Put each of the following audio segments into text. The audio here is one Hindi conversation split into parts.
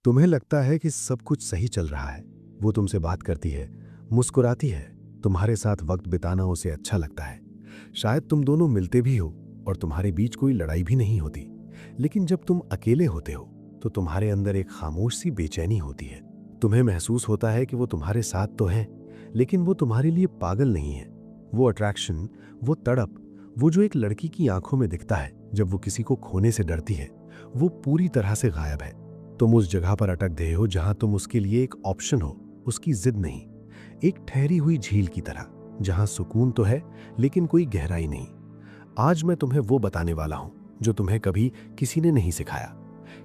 तुम्हें लगता है कि सब कुछ सही चल रहा है। वो तुमसे बात करती है, मुस्कुराती है, तुम्हारे साथ वक्त बिताना उसे अच्छा लगता है। शायद तुम दोनों मिलते भी हो और तुम्हारे बीच कोई लड़ाई भी नहीं होती। लेकिन जब तुम अकेले होते हो तो तुम्हारे अंदर एक खामोश सी बेचैनी होती है। तुम्हें महसूस होता है कि वो तुम्हारे साथ तो है, लेकिन वो तुम्हारे लिए पागल नहीं है। वो अट्रैक्शन, वो तड़प, वो जो एक लड़की की आंखों में दिखता है जब वो किसी को खोने से डरती है, वो पूरी तरह से गायब है। तुम उस जगह पर अटक गए हो जहां तुम उसके लिए एक ऑप्शन हो, उसकी जिद नहीं। एक ठहरी हुई झील की तरह, जहां सुकून तो है लेकिन कोई गहराई नहीं। आज मैं तुम्हें वो बताने वाला हूं जो तुम्हें कभी किसी ने नहीं सिखाया।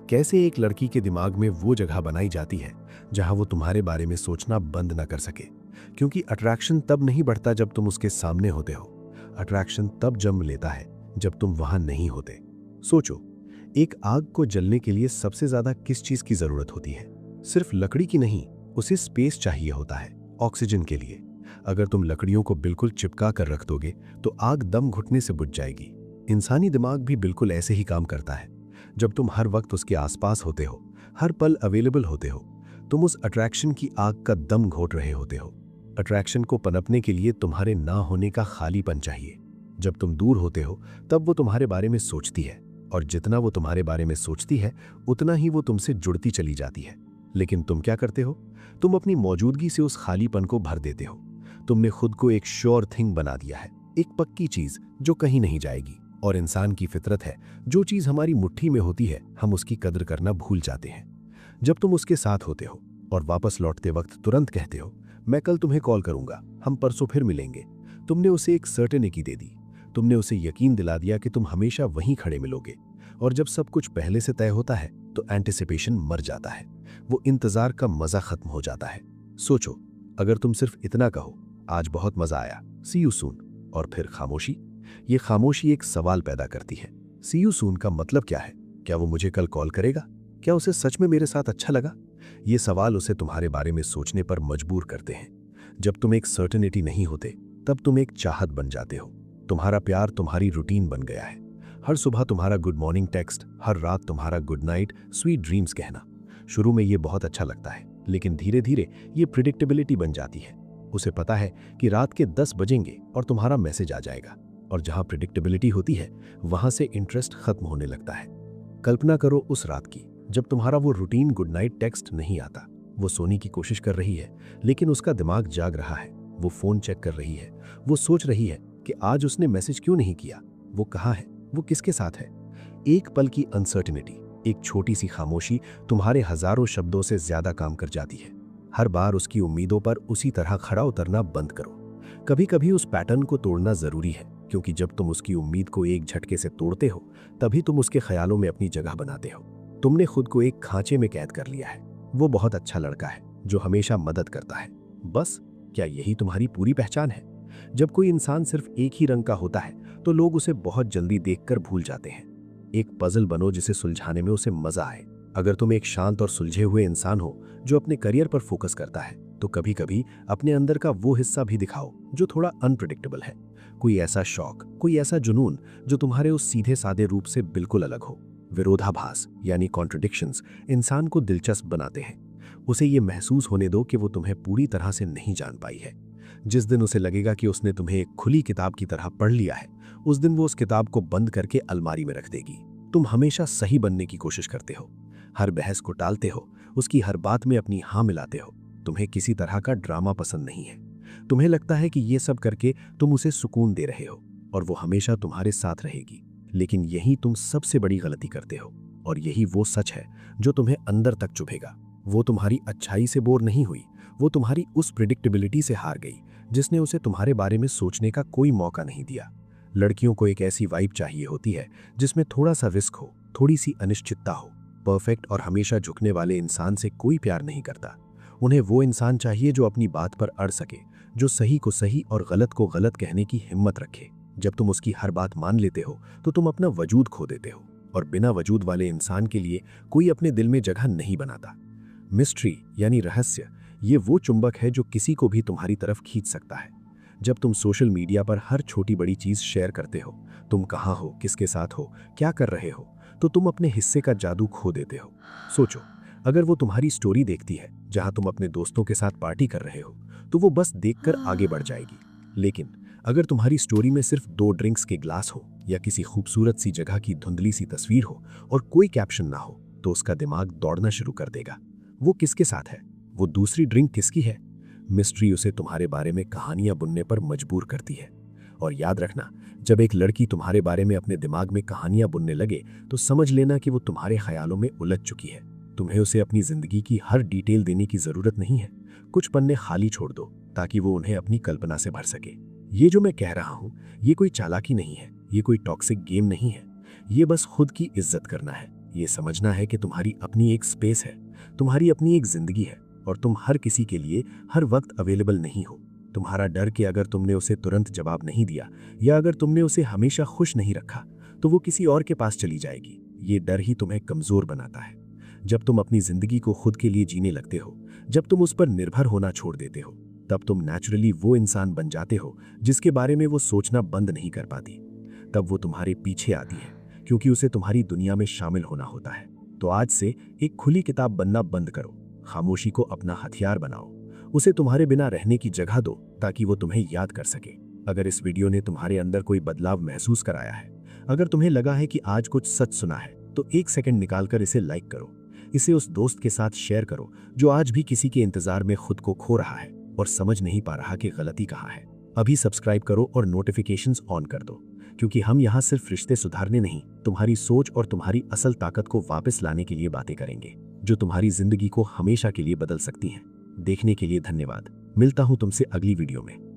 कैसे एक लड़की के दिमाग में वो जगह बनाई जाती है जहां वो तुम्हारे बारे में सोचना बंद ना कर सके। क्योंकि अट्रैक्शन तब नहीं बढ़ता जब तुम उसके सामने होते हो। अट्रैक्शन तब जन्म लेता है जब तुम वहां नहीं होते। सोचो, एक आग को जलने के लिए सबसे ज्यादा किस चीज की जरूरत होती है? सिर्फ लकड़ी की नहीं, उसे स्पेस चाहिए होता है, ऑक्सीजन के लिए। अगर तुम लकड़ियों को बिल्कुल चिपका कर रख दोगे तो आग दम घुटने से बुझ जाएगी। इंसानी दिमाग भी बिल्कुल ऐसे ही काम करता है। जब तुम हर वक्त उसके आसपास होते हो, हर पल अवेलेबल होते हो, तुम उस अट्रैक्शन की आग का दम घोट रहे होते हो। अट्रैक्शन को पनपने के लिए तुम्हारे ना होने का खालीपन चाहिए। जब तुम दूर होते हो तब वो तुम्हारे बारे में सोचती है, और जितना वो तुम्हारे बारे में सोचती है उतना ही वो तुमसे जुड़ती चली जाती है। लेकिन तुम क्या करते हो? तुम अपनी मौजूदगी से उस खालीपन को भर देते हो। तुमने खुद को एक श्योर थिंग बना दिया है, एक पक्की चीज जो कहीं नहीं जाएगी। और इंसान की फितरत है, जो चीज हमारी मुट्ठी में होती है हम उसकी कदर करना भूल जाते हैं। जब तुम उसके साथ होते हो और वापस लौटते वक्त तुरंत कहते हो, मैं कल तुम्हें कॉल करूंगा, हम परसों फिर मिलेंगे, तुमने उसे एक सर्टेनिटी दे दी। तुमने उसे यकीन दिला दिया कि तुम हमेशा वहीं खड़े मिलोगे। और जब सब कुछ पहले से तय होता है तो एंटिसिपेशन मर जाता है, वो इंतजार का मजा खत्म हो जाता है। सोचो, अगर तुम सिर्फ इतना कहो, आज बहुत मजा आया, सी यू सून, और फिर खामोशी। ये खामोशी एक सवाल पैदा करती है। सी यू सून का मतलब क्या है? क्या वो मुझे कल कॉल करेगा? क्या उसे सच में मेरे साथ अच्छा लगा? ये सवाल उसे तुम्हारे बारे में सोचने पर मजबूर करते हैं। जब तुम एक सर्टेनिटी नहीं होते तब तुम एक चाहत बन जाते हो। तुम्हारा प्यार तुम्हारी रूटीन बन गया है। हर सुबह तुम्हारा गुड मॉर्निंग टेक्स्ट, हर रात तुम्हारा गुड नाइट, स्वीट ड्रीम्स कहना। शुरू में ये बहुत अच्छा लगता है, लेकिन धीरे धीरे ये प्रिडिक्टेबिलिटी बन जाती है। उसे पता है कि रात के 10 बजेंगे और तुम्हारा मैसेज आ जाएगा। और जहां प्रिडिक्टेबिलिटी होती है वहां से इंटरेस्ट खत्म होने लगता है। कल्पना करो उस रात की जब तुम्हारा वो रूटीन गुड नाइट टेक्स्ट नहीं आता। वो सोने की कोशिश कर रही है, लेकिन उसका दिमाग जाग रहा है। वो फोन चेक कर रही है, वो सोच रही है कि आज उसने मैसेज क्यों नहीं किया, वो कहाँ है, वो किसके साथ है। एक पल की अनसर्टिनिटी, एक छोटी सी खामोशी तुम्हारे हजारों शब्दों से ज्यादा काम कर जाती है। हर बार उसकी उम्मीदों पर उसी तरह खड़ा उतरना बंद करो। कभी कभी उस पैटर्न को तोड़ना जरूरी है, क्योंकि जब तुम उसकी उम्मीद को एक झटके से तोड़ते हो तभी तुम उसके ख्यालों में अपनी जगह बनाते हो। तुमने खुद को एक खांचे में कैद कर लिया है। वो बहुत अच्छा लड़का है जो हमेशा मदद करता है, बस। क्या यही तुम्हारी पूरी पहचान है? जब कोई इंसान सिर्फ एक ही रंग का होता है तो लोग उसे बहुत जल्दी देखकर भूल जाते हैं। एक पजल बनो जिसे सुलझाने में उसे मजा आए। अगर तुम एक शांत और सुलझे हुए इंसान हो जो अपने करियर पर फोकस करता है, तो कभी कभी अपने अंदर का वो हिस्सा भी दिखाओ जो थोड़ा अनप्रिडिक्टेबल है। कोई ऐसा शौक, कोई ऐसा जुनून जो तुम्हारे उस सीधे सादे रूप से बिल्कुल अलग हो। विरोधाभास यानी कॉन्ट्रडिक्शंस इंसान को दिलचस्प बनाते हैं। उसे ये महसूस होने दो कि वो तुम्हें पूरी तरह से नहीं जान पाई है। जिस दिन उसे लगेगा कि उसने तुम्हें एक खुली किताब की तरह पढ़ लिया है, उस दिन वो उस किताब को बंद करके अलमारी में रख देगी। तुम हमेशा सही बनने की कोशिश करते हो, हर बहस को टालते हो, उसकी हर बात में अपनी हाँ मिलाते हो। तुम्हें किसी तरह का ड्रामा पसंद नहीं है। तुम्हें लगता है कि ये सब करके तुम उसे सुकून दे रहे हो और वो हमेशा तुम्हारे साथ रहेगी। लेकिन यही तुम सबसे बड़ी गलती करते हो, और यही वो सच है जो तुम्हें अंदर तक चुभेगा। वो तुम्हारी अच्छाई से बोर नहीं हुई, वो तुम्हारी उस प्रिडिक्टेबिलिटी से हार गई जिसने उसे तुम्हारे बारे में सोचने का कोई मौका नहीं दिया। लड़कियों को एक ऐसी वाइब चाहिए होती है जिसमें थोड़ा सा रिस्क हो, थोड़ी सी अनिश्चितता हो। परफेक्ट और हमेशा झुकने वाले इंसान से कोई प्यार नहीं करता। उन्हें वो इंसान चाहिए जो अपनी बात पर अड़ सके, जो सही को सही और गलत को गलत कहने की हिम्मत रखे। जब तुम उसकी हर बात मान लेते हो तो तुम अपना वजूद खो देते हो, और बिना वजूद वाले इंसान के लिए कोई अपने दिल में जगह नहीं बनाता। मिस्ट्री यानी रहस्य, ये वो चुंबक है जो किसी को भी तुम्हारी तरफ खींच सकता है। जब तुम सोशल मीडिया पर हर छोटी बड़ी चीज शेयर करते हो, तुम कहाँ हो, किसके साथ हो, क्या कर रहे हो, तो तुम अपने हिस्से का जादू खो देते हो। सोचो, अगर वो तुम्हारी स्टोरी देखती है जहां तुम अपने दोस्तों के साथ पार्टी कर रहे हो, तो वो बस देखकर आगे बढ़ जाएगी। लेकिन अगर तुम्हारी स्टोरी में सिर्फ 2 ड्रिंक्स के ग्लास हो या किसी खूबसूरत सी जगह की धुंधली सी तस्वीर हो और कोई कैप्शन ना हो, तो उसका दिमाग दौड़ना शुरू कर देगा। वो किसके साथ है? वो दूसरी ड्रिंक किसकी है? मिस्ट्री उसे तुम्हारे बारे में कहानियां बुनने पर मजबूर करती है। और याद रखना, जब एक लड़की तुम्हारे बारे में अपने दिमाग में कहानियां बुनने लगे, तो समझ लेना कि वो तुम्हारे ख्यालों में उलझ चुकी है। तुम्हें उसे अपनी जिंदगी की हर डिटेल देने की जरूरत नहीं है। कुछ पन्ने खाली छोड़ दो ताकि वो उन्हें अपनी कल्पना से भर सके। ये जो मैं कह रहा हूं, ये कोई चालाकी नहीं है, ये कोई टॉक्सिक गेम नहीं है। ये बस खुद की इज्जत करना है। ये समझना है कि तुम्हारी अपनी एक स्पेस है, तुम्हारी अपनी एक जिंदगी है, और तुम हर किसी के लिए हर वक्त अवेलेबल नहीं हो। तुम्हारा डर कि अगर तुमने उसे तुरंत जवाब नहीं दिया या अगर तुमने उसे हमेशा खुश नहीं रखा, तो वो किसी और के पास चली जाएगी। ये डर ही तुम्हें कमजोर बनाता है। जब तुम अपनी जिंदगी को खुद के लिए जीने लगते हो, जब तुम उस पर निर्भर होना छोड़ देते हो, तब तुम नेचुरली वो इंसान बन जाते हो जिसके बारे में वो सोचना बंद नहीं कर पाती। तब वो तुम्हारे पीछे आती है, क्योंकि उसे तुम्हारी दुनिया में शामिल होना होता है। तो आज से एक खुली किताब बनना बंद करो। खामोशी को अपना हथियार बनाओ। उसे तुम्हारे बिना रहने की जगह दो ताकि वो तुम्हें याद कर सके। अगर इस वीडियो ने तुम्हारे अंदर कोई बदलाव महसूस कराया है, अगर तुम्हें लगा है कि आज कुछ सच सुना है, तो 1 सेकंड निकालकर इसे लाइक करो। इसे उस दोस्त के साथ शेयर करो जो आज भी किसी के इंतजार में खुद को खो रहा है और समझ नहीं पा रहा कि गलती कहाँ है। अभी सब्सक्राइब करो और नोटिफिकेशंस ऑन कर दो, क्योंकि हम यहाँ सिर्फ रिश्ते सुधारने नहीं, तुम्हारी सोच और तुम्हारी असल ताकत को वापस लाने के लिए बातें करेंगे, जो तुम्हारी जिंदगी को हमेशा के लिए बदल सकती हैं। देखने के लिए धन्यवाद। मिलता हूं तुमसे अगली वीडियो में।